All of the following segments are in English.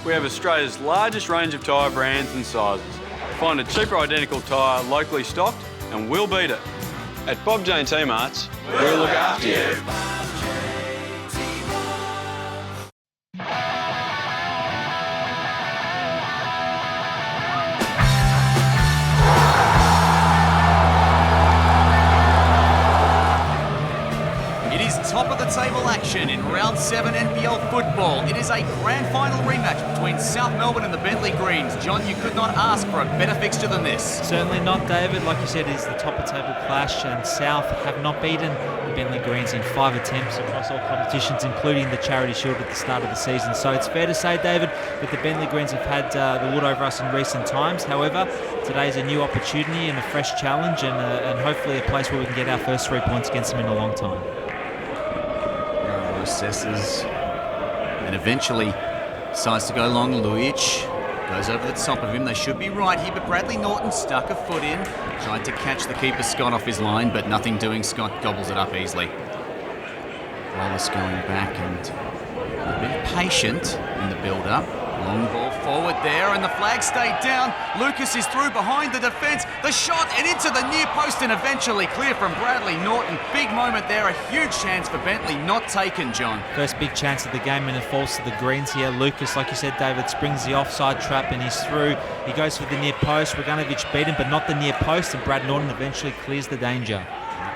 we have Australia's largest range of tyre brands and sizes. Find a cheaper identical tyre locally stocked and we'll beat it. At Bob Jane T-Marts, we'll look after you. Top of the table action in round 7 NPL football. It is a grand final rematch between South Melbourne and the Bentleigh Greens. John, you could not ask for a better fixture than this. Certainly not, David. Like you said, it is the top of table clash, and South have not beaten the Bentleigh Greens in 5 attempts across all competitions, including the Charity Shield at the start of the season. So it's fair to say, David, that the Bentleigh Greens have had the wood over us in recent times. However, today is a new opportunity and a fresh challenge, and hopefully a place where we can get our first 3 points against them in a long time. Processes and eventually decides to go long. Lujic goes over the top of him. They should be right here, but Bradley Norton stuck a foot in, tried to catch the keeper Scott off his line, but nothing doing. Scott gobbles it up easily. Wallace going back and a bit patient in the build-up. Long ball forward there, and the flag stayed down. Lucas is through behind the defence. The shot and into the near post, and eventually clear from Bradley Norton. Big moment there, a huge chance for Bentleigh, not taken, John. First big chance of the game, and it falls to the Greens here. Lucas, like you said, David, springs the offside trap and he's through. He goes for the near post. Roganovic beat him, but not the near post, and Brad Norton eventually clears the danger.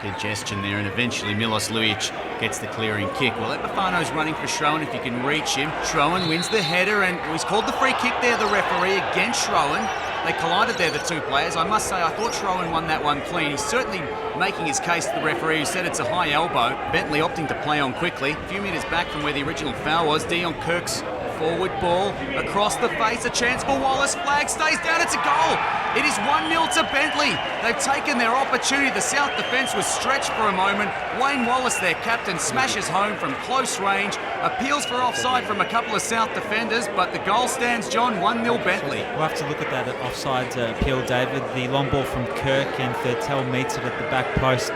Congestion there, and eventually Milos Lujic gets the clearing kick. Well, Epifano's running for Schroen if he can reach him. Schroen wins the header, and he's called the free kick there, the referee, against Schroen. They collided there, the two players. I must say, I thought Schroen won that one clean. He's certainly making his case to the referee, who said it's a high elbow. Bentleigh opting to play on quickly. A few metres back from where the original foul was. Dion Kirk's forward ball across the face, a chance for Wallace. Flag stays down, it's a goal. It is 1-0 to Bentleigh. They've taken their opportunity. The South defence was stretched for a moment. Wayne Wallace, their captain, smashes home from close range. Appeals for offside from a couple of South defenders, but the goal stands, John, 1-0 Bentleigh. We'll have to look at that offside appeal, David. The long ball from Kirk, and Theodore meets it at the back post.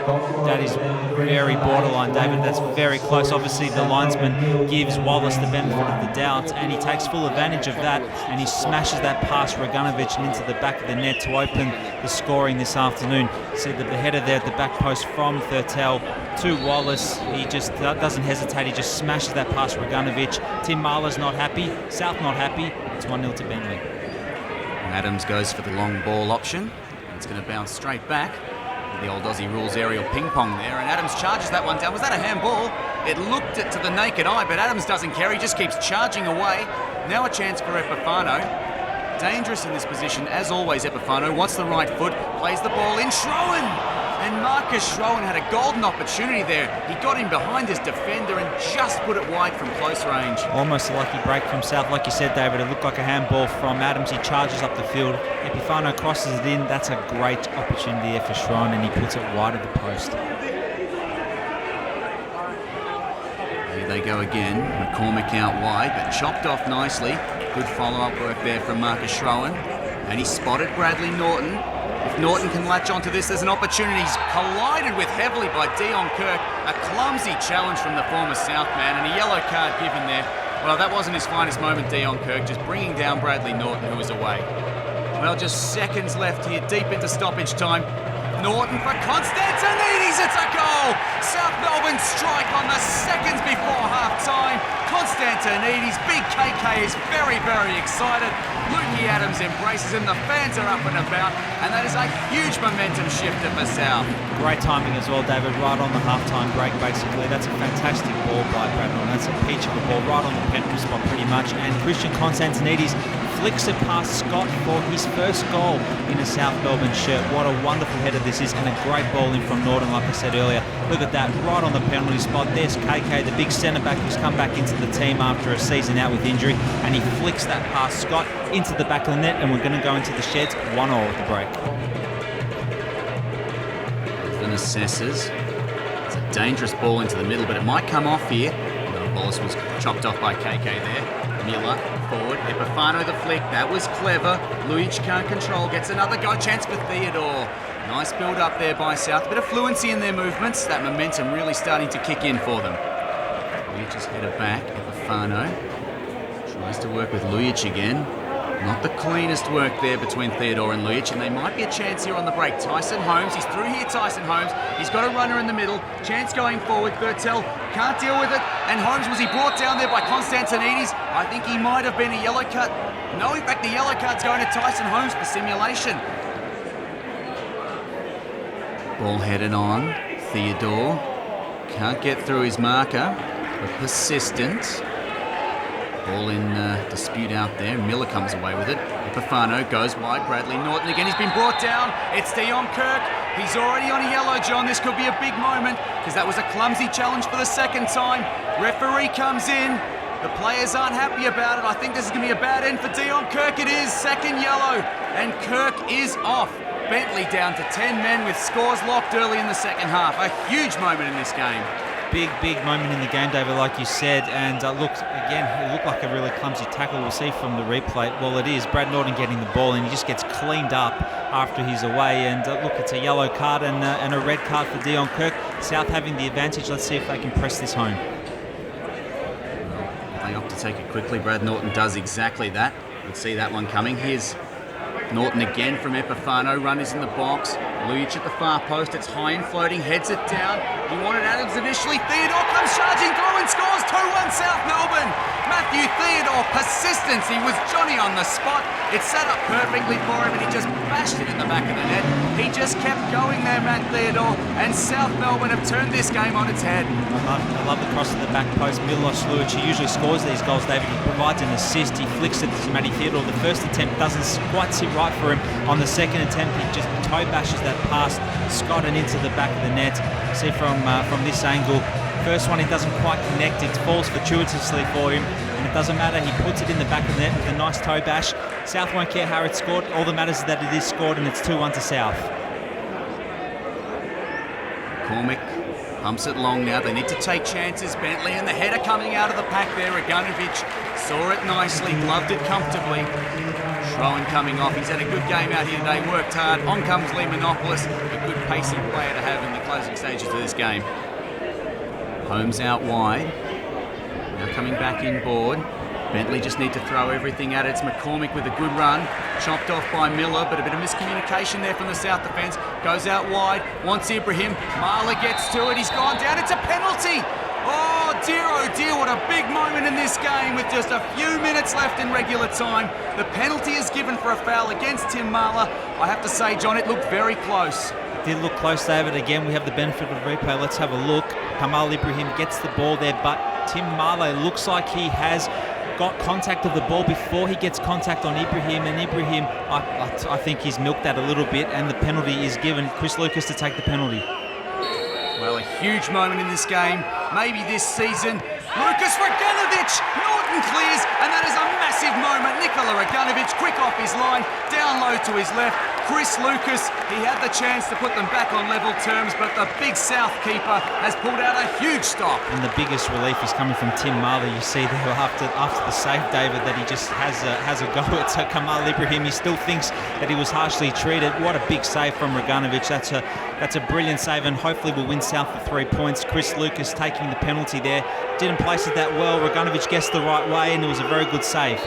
That is very borderline, David. That's very close. Obviously, the linesman gives Wallace the benefit of the doubt, and he takes full advantage of that, and he smashes that past Roganovic and into the back of the net to open the scoring this afternoon. See the header there at the back post from Theodore to Wallace. He just doesn't hesitate. He just smashes that past Roganovic. Tim Marler's not happy. South not happy. It's 1-0 to Bentleigh. Adams goes for the long ball option. It's going to bounce straight back. The old Aussie rules aerial ping pong there, and Adams charges that one down. Was that a handball? It looked it to the naked eye, but Adams doesn't care. He just keeps charging away. Now a chance for Epifano. Dangerous in this position, as always. Epifano wants the right foot, plays the ball in. Schroen! And Marcus Schroen had a golden opportunity there. He got in behind his defender and just put it wide from close range. Almost a lucky break from South. Like you said, David, it looked like a handball from Adams. He charges up the field. Epifano crosses it in. That's a great opportunity there for Schroen, and he puts it wide of the post. Here they go again. McCormick out wide, but chopped off nicely. Good follow-up work there from Marcus Schroen. And he spotted Bradley Norton. If Norton can latch onto this, there's an opportunity. He's collided with heavily by Dion Kirk. A clumsy challenge from the former Southman, and a yellow card given there. Well, that wasn't his finest moment, Dion Kirk, just bringing down Bradley Norton, who was away. Well, just seconds left here, deep into stoppage time. Norton for Konstantinidis, it's a goal! South Melbourne strike on the seconds before half-time. Konstantinidis, big KK is very, very excited. Lukey Adams embraces him, the fans are up and about, and that is a huge momentum shifter for South. Great timing as well, David, right on the half-time break, basically. That's a fantastic ball by Brad Norton. That's a peach of a ball, right on the penalty spot pretty much, and Kristian Konstantinidis flicks it past Scott for his first goal in a South Melbourne shirt. What a wonderful header this is, and a great ball in from Norton, like I said earlier. Look at that, right on the penalty spot. There's KK, the big centre-back who's come back into the team after a season out with injury, and he flicks that past Scott into the back of the net, and we're going to go into the sheds 1-0 at the break. Then assesses. It's a dangerous ball into the middle, but it might come off here. Wallace was chopped off by KK there. Miller forward, Epifano the flick, that was clever. Lujic can't control, gets another go, chance for Theodore. Nice build up there by South, a bit of fluency in their movements, that momentum really starting to kick in for them. Lujic has headed back, Epifano Tries to work with Lujic again. Not the cleanest work there between Theodore and Lujic, and they might be a chance here on the break. Tyson Holmes, he's through here, Tyson Holmes. He's got a runner in the middle. Chance going forward. Bertel can't deal with it. And Holmes, was he brought down there by Konstantinidis? I think he might have been a yellow card. No, in fact, the yellow card's going to Tyson Holmes for simulation. Ball headed on. Theodore can't get through his marker, but persistent. Ball in dispute out there. Miller comes away with it. Epifano goes wide. Bradley Norton again. He's been brought down. It's Dion Kirk. He's already on a yellow, John. This could be a big moment because that was a clumsy challenge for the second time. Referee comes in. The players aren't happy about it. I think this is going to be a bad end for Dion Kirk. It is. Second yellow. And Kirk is off. Bentleigh down to 10 men with scores locked early in the second half. A huge moment in this game. Big moment in the game, David, like you said. And look, again, it looked like a really clumsy tackle. We'll see from the replay. Well, it is. Brad Norton getting the ball, and he just gets cleaned up after he's away. And look, it's a yellow card and a red card for Dion Kirk. South having the advantage. Let's see if they can press this home. They opt to take it quickly. Brad Norton does exactly that. You'd see that one coming. Here's Norton again from Epifano. Runners in the box. Lujic at the far post. It's high and floating. Heads it down. He wanted Adams initially. Theodore comes charging through and scores 2-1 South Melbourne. Mathew Theodore, persistence. He was Johnny on the spot. It set up perfectly for him and he just bashed it in the back of the net. He just kept going there, Matt Theodore, and South Melbourne have turned this game on its head. I love the cross to the back post. Milos Lujic, he usually scores these goals, David. He provides an assist. He flicks it to Matty Theodore. The first attempt doesn't quite sit right for him. On the second attempt, he just toe bashes that pass, Scott, and into the back of the net. See from this angle, first one he doesn't quite connect. It falls fortuitously for him, and it doesn't matter. He puts it in the back of the net with a nice toe bash. South won't care how it's scored. All that matters is that it is scored, and it's 2-1 to South. McCormick pumps it long now. They need to take chances. Bentleigh and the header coming out of the pack there. Roganovic saw it nicely, gloved it comfortably. Schroen coming off. He's had a good game out here today, worked hard. On comes Lee Monopolis, a good pacey player to have in the closing stages of this game. Holmes out wide. Now coming back inboard. Bentleigh just need to throw everything at it. It's McCormick with a good run. Chopped off by Miller, but a bit of miscommunication there from the South defence. Goes out wide, wants Ibrahim. Marler gets to it, he's gone down. It's a penalty! Oh dear, what a big moment in this game with just a few minutes left in regular time. The penalty is given for a foul against Tim Marler. I have to say, John, it looked very close. It did look close, David. Again, we have the benefit of replay. Let's have a look. Kamal Ibrahim gets the ball there, but Tim Marler looks like he has got contact of the ball before he gets contact on Ibrahim, and Ibrahim, I think he's milked that a little bit, and the penalty is given. Chris Lucas to take the penalty. Well, a huge moment in this game, maybe this season. Lucas Roganovic, Norton clears, and that is a massive moment. Nikola Roganovic, quick off his line, down low to his left. Chris Lucas, he had the chance to put them back on level terms, but the big South keeper has pulled out a huge stop. And the biggest relief is coming from Tim Marler. You see there after the save, David, that he just has a go at Kamal Ibrahim. He still thinks that he was harshly treated. What a big save from Roganovic. That's a brilliant save, and hopefully we'll win South for 3 points. Chris Lucas taking the penalty there. Didn't place it that well. Roganovic gets the right way, and it was a very good save.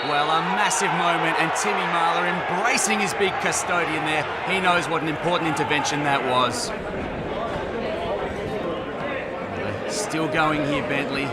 Well, a massive moment, and Timmy Marler embracing his big custodian there. He knows what an important intervention that was. Still going here, Bentleigh.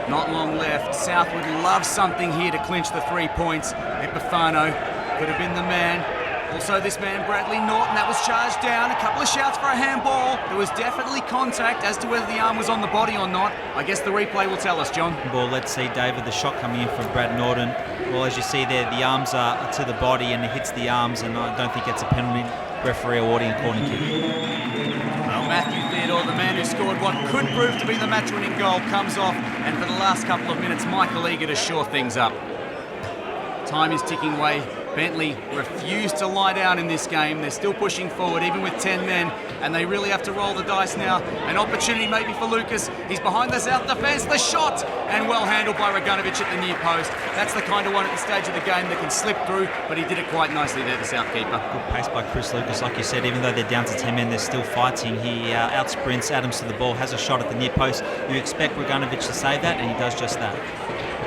Not long left. South would love something here to clinch the 3 points. Epifano could have been the man. Also this man, Bradley Norton, that was charged down. A couple of shouts for a handball. There was definitely contact. As to whether the arm was on the body or not, I guess the replay will tell us, John. Well, let's see, David, the shot coming in from Brad Norton. Well, as you see there, the arms are to the body and it hits the arms, and I don't think it's a penalty. Referee awarding a corner kick. Well, Mathew Theodore, the man who scored what could prove to be the match-winning goal, comes off, and for the last couple of minutes, Michael eager to shore things up. Time is ticking away. Bentleigh refused to lie down in this game. They're still pushing forward, even with 10 men, and they really have to roll the dice now. An opportunity maybe for Lucas. He's behind the South defence. The shot, and well handled by Roganovic at the near post. That's the kind of one at the stage of the game that can slip through, but he did it quite nicely there, the South keeper. Good pace by Chris Lucas. Like you said, even though they're down to 10 men, they're still fighting. He outsprints Adams to the ball, has a shot at the near post. You expect Roganovic to save that, and he does just that.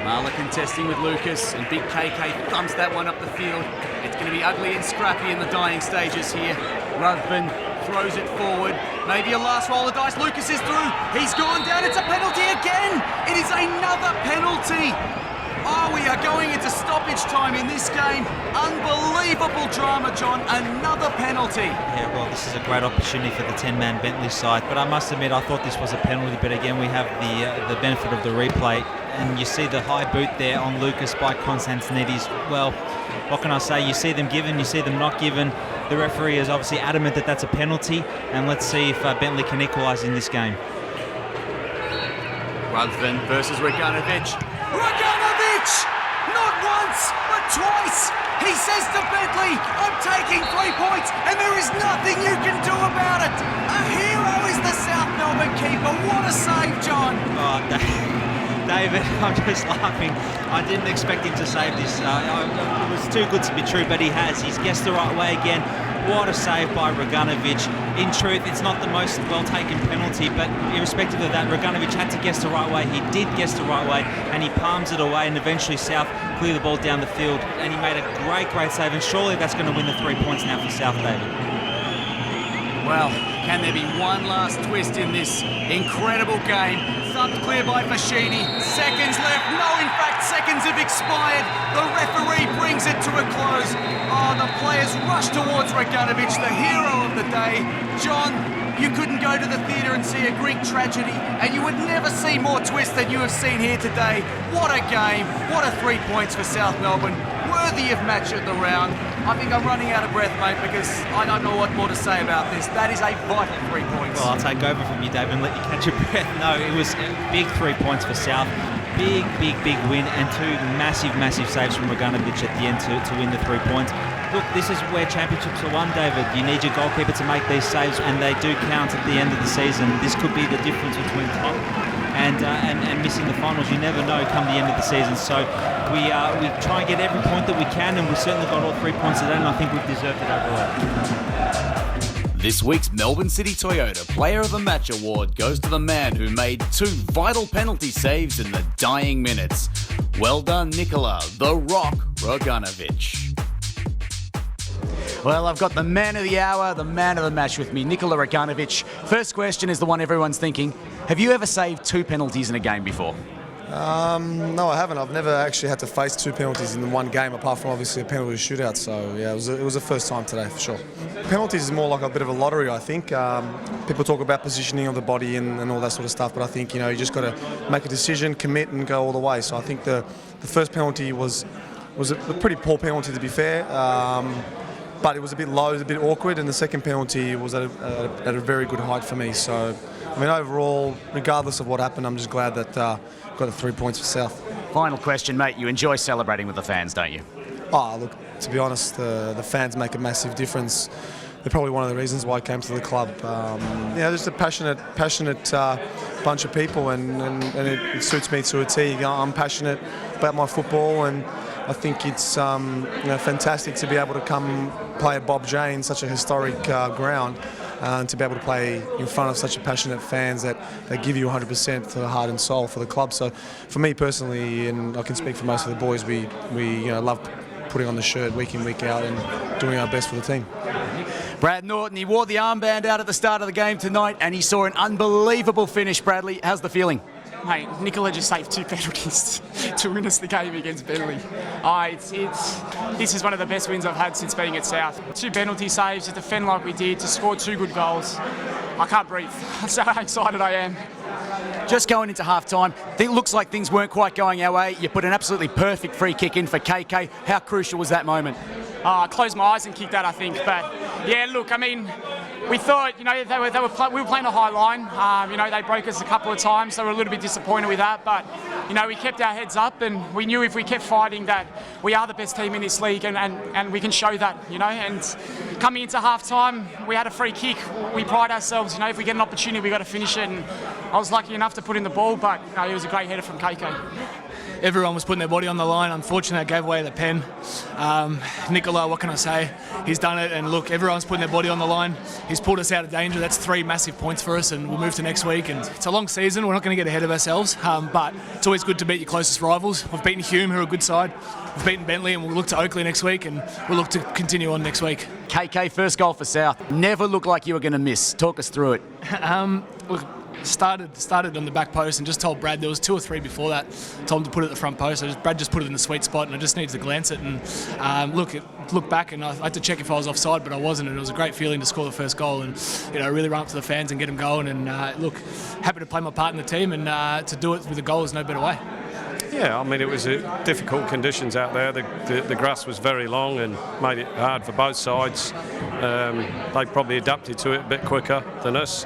Marla contesting with Lucas, and big KK thumps that one up the field. It's going to be ugly and scrappy in the dying stages here. Ruthven throws it forward. Maybe a last roll of dice. Lucas is through. He's gone down. It's a penalty again. It is another penalty. Oh, we are going into stoppage time in this game. Unbelievable drama, John. Another penalty. Yeah, well, this is a great opportunity for the 10-man Bentleigh side. But I must admit, I thought this was a penalty. But again, we have the benefit of the replay. And you see the high boot there on Lucas by Konstantinidis. Well, what can I say? You see them given, you see them not given. The referee is obviously adamant that that's a penalty. And let's see if Bentleigh can equalise in this game. Ruthven versus Roganovic. Roganovic! Not once, but twice! He says to Bentleigh, I'm taking 3 points, and there is nothing you can do about it! A hero is the South Melbourne keeper. What a save, John! Oh, David, I'm just laughing. I didn't expect him to save this. It was too good to be true, but he has. He's guessed the right way again. What a save by Roganovic. In truth, it's not the most well-taken penalty, but irrespective of that, Roganovic had to guess the right way. He did guess the right way, and he palms it away, and eventually South clear the ball down the field, and he made a great save, and surely that's going to win the 3 points now for South, David. Well, can there be one last twist in this incredible game? Thumped clear by Fashini. Seconds left. No, in fact, seconds have expired. The referee brings it to a close. Oh, the players rush towards Roganovic, the hero of the day. John, you couldn't go to the theatre and see a Greek tragedy, and you would never see more twists than you have seen here today. What a game. What a 3 points for South Melbourne. Worthy of match of the round. I think I'm running out of breath, mate, because I don't know what more to say about this. That is a vital 3 points. Well, I'll take over from you, David, and let you catch your breath. No, it was a big 3 points for South. Big win, and two massive saves from Roganovic at the end to win the 3 points. Look, this is where championships are won, David. You need your goalkeeper to make these saves, and they do count at the end of the season. This could be the difference between top and missing the finals. You never know come the end of the season. So we try and get every point that we can, and we've certainly got all 3 points today, and I think we've deserved it overall. This week's Melbourne City Toyota Player of the Match award goes to the man who made 2 vital penalty saves in the dying minutes. Well done, Nikola, the Rock Roganovic. Well, I've got the man of the hour, the man of the match with me, Nikola Roganovic. First question is the one everyone's thinking. Have you ever saved 2 penalties in a game before? No, I haven't. I've never actually had to face 2 penalties in one game, apart from obviously a penalty shootout. So yeah, it was the first time today for sure. Penalties is more like a bit of a lottery, I think. People talk about positioning of the body and all that sort of stuff, but I think you just got to make a decision, commit, and go all the way. So I think the first penalty was a pretty poor penalty, to be fair. But it was a bit low, it was a bit awkward, and the second penalty was at a very good height for me. So, I mean, overall, regardless of what happened, I'm just glad that got the 3 points for South. Final question, mate. You enjoy celebrating with the fans, don't you? Oh, look, to be honest, the fans make a massive difference. They're probably one of the reasons why I came to the club. Just a passionate bunch of people, and it suits me to a T. I'm passionate about my football, and I think it's fantastic to be able to come play at Bob Jane, such a historic ground, and to be able to play in front of such a passionate fans that give you 100% for the heart and soul for the club. So for me personally, and I can speak for most of the boys, we love putting on the shirt week in, week out, and doing our best for the team. Brad Norton, he wore the armband out at the start of the game tonight, and he saw an unbelievable finish. Bradley, how's the feeling? Mate, Nikola just saved 2 penalties to win us the game against Bentleigh. This is one of the best wins I've had since being at South. 2 penalty saves, to defend like we did, to score 2 good goals. I can't breathe. That's how excited I am. Just going into half-time, it looks like things weren't quite going our way. You put an absolutely perfect free kick in for KK. How crucial was that moment? I closed my eyes and kicked that, I think. But yeah, look, I mean, we thought, we were playing a high line. They broke us a couple of times. They were a little bit disappointed with that. But, we kept our heads up, and we knew if we kept fighting that we are the best team in this league, and we can show that, And coming into half-time, we had a free kick. We pride ourselves, if we get an opportunity, we've got to finish it. And I was lucky enough to put in the ball, but it was a great header from KK. everyone was putting their body on the line. Unfortunately, I gave away the pen. Nikola, what can I say? He's done it, and look, everyone's putting their body on the line. He's pulled us out of danger. That's 3 massive points for us, and we'll move to next week. And it's a long season. We're not going to get ahead of ourselves, but it's always good to beat your closest rivals. We've beaten Hume, who are a good side. We've beaten Bentleigh, and we'll look to Oakley next week, and we'll look to continue on next week. KK, first goal for South. Never looked like you were going to miss. Talk us through it. Look, started on the back post and just told Brad, there was 2 or 3 before that, told him to put it at the front post. Brad just put it in the sweet spot, and I just needed to glance it and look back, and I had to check if I was offside, but I wasn't, and it was a great feeling to score the first goal and really run up to the fans and get them going, and happy to play my part in the team, and to do it with a goal is no better way. Yeah, I mean, it was difficult conditions out there. The grass was very long and made it hard for both sides. They probably adapted to it a bit quicker than us.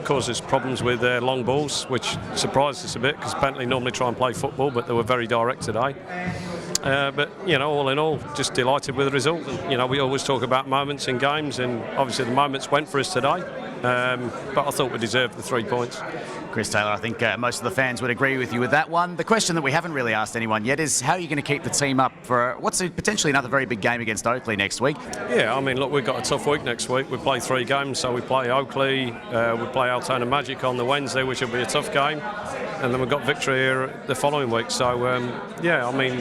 Caused us problems with their long balls, which surprised us a bit because Bentleigh normally try and play football, but they were very direct today. But all in all, just delighted with the result. We always talk about moments in games, and obviously the moments went for us today. But I thought we deserved the 3 points. Chris Taylor, I think most of the fans would agree with you with that one. The question that we haven't really asked anyone yet is how are you going to keep the team up for what's potentially another very big game against Oakley next week? Yeah, I mean, look, we've got a tough week next week. We play 3 games, so we play Oakley, we play Altona Magic on the Wednesday, which will be a tough game, and then we've got Victory here the following week. So, I mean,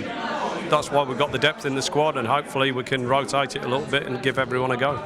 that's why we've got the depth in the squad, and hopefully we can rotate it a little bit and give everyone a go.